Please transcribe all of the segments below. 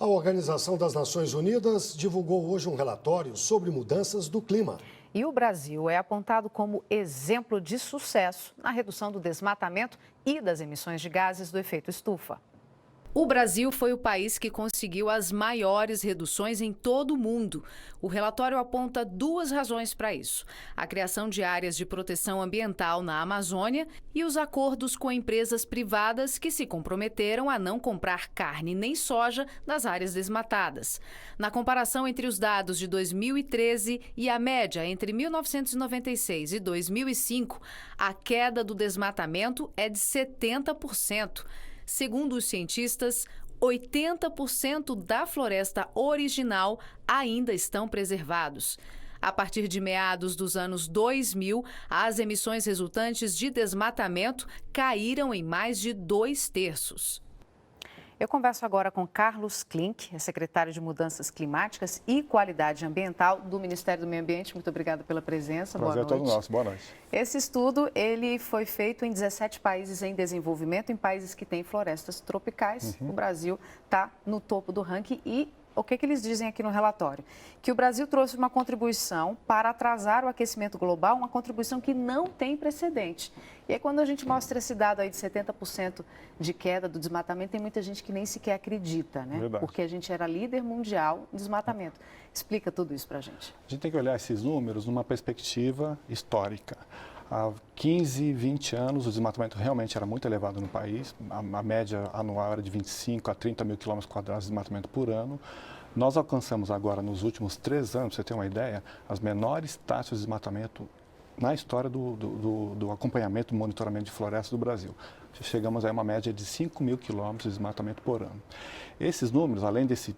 A Organização das Nações Unidas divulgou hoje um relatório sobre mudanças do clima. E o Brasil é apontado como exemplo de sucesso na redução do desmatamento e das emissões de gases do efeito estufa. O Brasil foi o país que conseguiu as maiores reduções em todo o mundo. O relatório aponta duas razões para isso: a criação de áreas de proteção ambiental na Amazônia e os acordos com empresas privadas que se comprometeram a não comprar carne nem soja das áreas desmatadas. Na comparação entre os dados de 2013 e a média entre 1996 e 2005, a queda do desmatamento é de 70%. Segundo os cientistas, 80% da floresta original ainda estão preservados. A partir de meados dos anos 2000, as emissões resultantes de desmatamento caíram em mais de 2/3. Eu converso agora com Carlos Klink, secretário de Mudanças Climáticas e Qualidade Ambiental do Ministério do Meio Ambiente. Muito obrigada pela presença. Prazer Boa noite. todo nosso. Boa noite. Esse estudo ele foi feito em 17 países em desenvolvimento, em países que têm florestas tropicais. O Brasil está no topo do ranking e o que eles dizem aqui no relatório? Que o Brasil trouxe uma contribuição para atrasar o aquecimento global, uma contribuição que não tem precedente. E aí, quando a gente mostra esse dado aí de 70% de queda do desmatamento, tem muita gente que nem sequer acredita, né? Verdade. Porque a gente era líder mundial em desmatamento. Explica tudo isso para a gente. A gente tem que olhar esses números numa perspectiva histórica. Há 15, 20 anos, o desmatamento realmente era muito elevado no país. A média anual era de 25 a 30 mil quilômetros quadrados de desmatamento por ano. Nós alcançamos agora, nos últimos 3 anos, para você ter uma ideia, as menores taxas de desmatamento na história do acompanhamento e monitoramento de florestas do Brasil. Chegamos a uma média de 5 mil quilômetros de desmatamento por ano. Esses números, além desse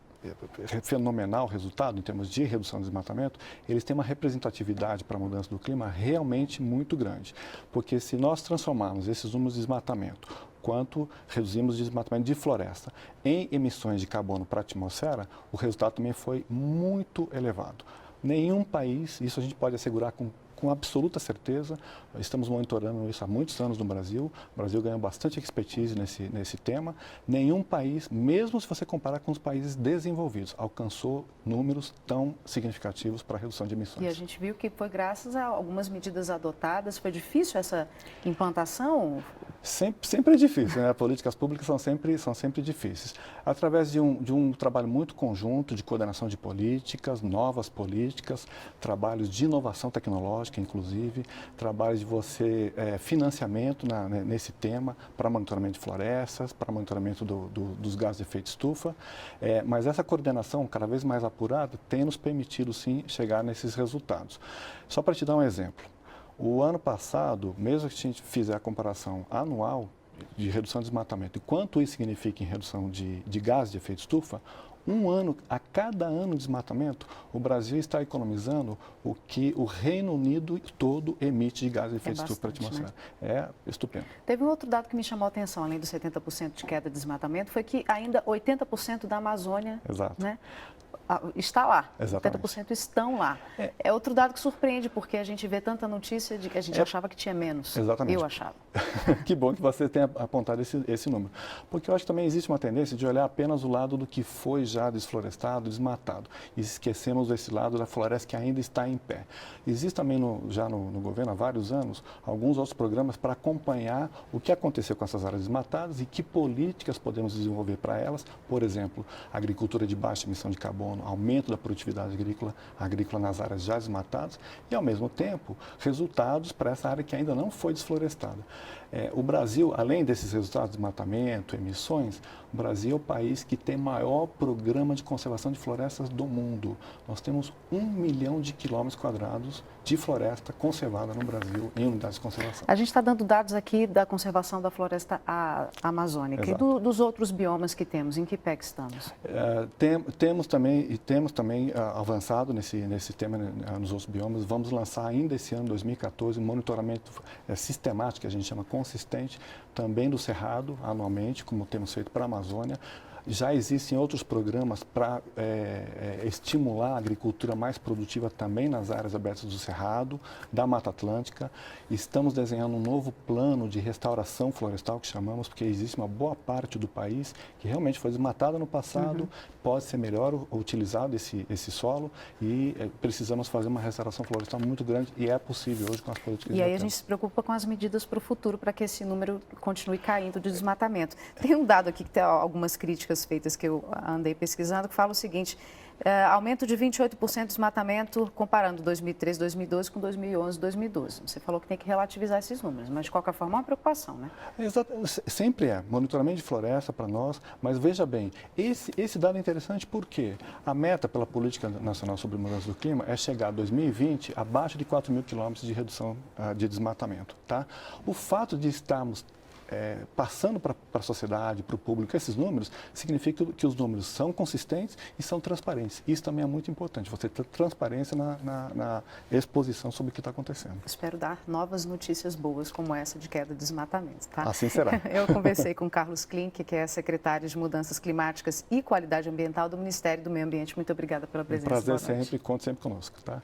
fenomenal resultado em termos de redução do desmatamento, eles têm uma representatividade para a mudança do clima realmente muito grande. Porque se nós transformarmos esses números de desmatamento, quanto reduzimos o desmatamento de floresta, em emissões de carbono para a atmosfera, o resultado também foi muito elevado. Nenhum país, isso a gente pode assegurar com absoluta certeza, estamos monitorando isso há muitos anos no Brasil. O Brasil ganhou bastante expertise nesse tema. Nenhum país, mesmo se você comparar com os países desenvolvidos, alcançou números tão significativos para a redução de emissões. E a gente viu que foi graças a algumas medidas adotadas. Foi difícil essa implantação? Sempre é difícil, né? Políticas públicas são sempre difíceis. Através de um trabalho muito conjunto de coordenação de políticas, novas políticas, trabalhos de inovação tecnológica, inclusive, trabalhos de financiamento nesse tema para monitoramento de florestas, para monitoramento dos gases de efeito estufa. Mas essa coordenação cada vez mais apurada tem nos permitido, sim, chegar nesses resultados. Só para te dar um exemplo. O ano passado, mesmo que a gente fizer a comparação anual de redução de desmatamento e quanto isso significa em redução de gases de efeito estufa, a cada ano de desmatamento, o Brasil está economizando o que o Reino Unido todo emite de gases de efeito estufa para a atmosfera. Né? É estupendo. Teve um outro dado que me chamou a atenção, além dos 70% de queda de desmatamento, foi que ainda 80% da Amazônia, né, está lá. Exatamente. 80% estão lá. É outro dado que surpreende, porque a gente vê tanta notícia de que a gente achava que tinha menos. Exatamente. Eu achava. Que bom que você tenha apontado esse número. Porque eu acho que também existe uma tendência de olhar apenas o lado do que foi já desflorestado, desmatado. E esquecemos esse lado da floresta que ainda está em pé. Existe também já no governo há vários anos alguns outros programas para acompanhar o que aconteceu com essas áreas desmatadas e que políticas podemos desenvolver para elas. Por exemplo, agricultura de baixa emissão de carbono, aumento da produtividade agrícola nas áreas já desmatadas e, ao mesmo tempo, resultados para essa área que ainda não foi desflorestada. O Brasil, além desses resultados de desmatamento, emissões, o Brasil é o país que tem maior programa de conservação de florestas do mundo. Nós temos 1 milhão de quilômetros quadrados de floresta conservada no Brasil em unidades de conservação. A gente está dando dados aqui da conservação da floresta amazônica. Exato. E dos outros biomas que temos, em que pé que estamos? Temos também avançado nesse tema nos outros biomas. Vamos lançar ainda esse ano, 2014, um monitoramento sistemático, que a gente chama consistente, também do Cerrado, anualmente, como temos feito para a Amazônia. Já existem outros programas para estimular a agricultura mais produtiva também nas áreas abertas do Cerrado, da Mata Atlântica. Estamos desenhando um novo plano de restauração florestal, que chamamos, porque existe uma boa parte do país que realmente foi desmatada no passado, pode ser melhor utilizado esse solo e precisamos fazer uma restauração florestal muito grande e é possível hoje com as políticas de E aí a gente se preocupa com as medidas para o futuro para que esse número continue caindo de desmatamento. Tem um dado aqui que tem algumas críticas feitas que eu andei pesquisando que fala o seguinte: aumento de 28% de desmatamento comparando 2013, 2012 com 2011, 2012. Você falou que tem que relativizar esses números, mas de qualquer forma é uma preocupação, né? Exato, sempre é. Monitoramento de floresta para nós, mas veja bem, esse dado é interessante porque a meta pela Política Nacional sobre Mudança do Clima é chegar a 2020 abaixo de 4.000 quilômetros de redução de desmatamento, tá? O fato de estarmos passando para a sociedade, para o público, esses números, significa que os números são consistentes e são transparentes. Isso também é muito importante, você ter transparência na exposição sobre o que está acontecendo. Espero dar novas notícias boas como essa de queda de desmatamento, tá? Assim será. Eu conversei com Carlos Klink, que é secretário de Mudanças Climáticas e Qualidade Ambiental do Ministério do Meio Ambiente. Muito obrigada pela presença. Prazer sempre, conte sempre conosco, tá?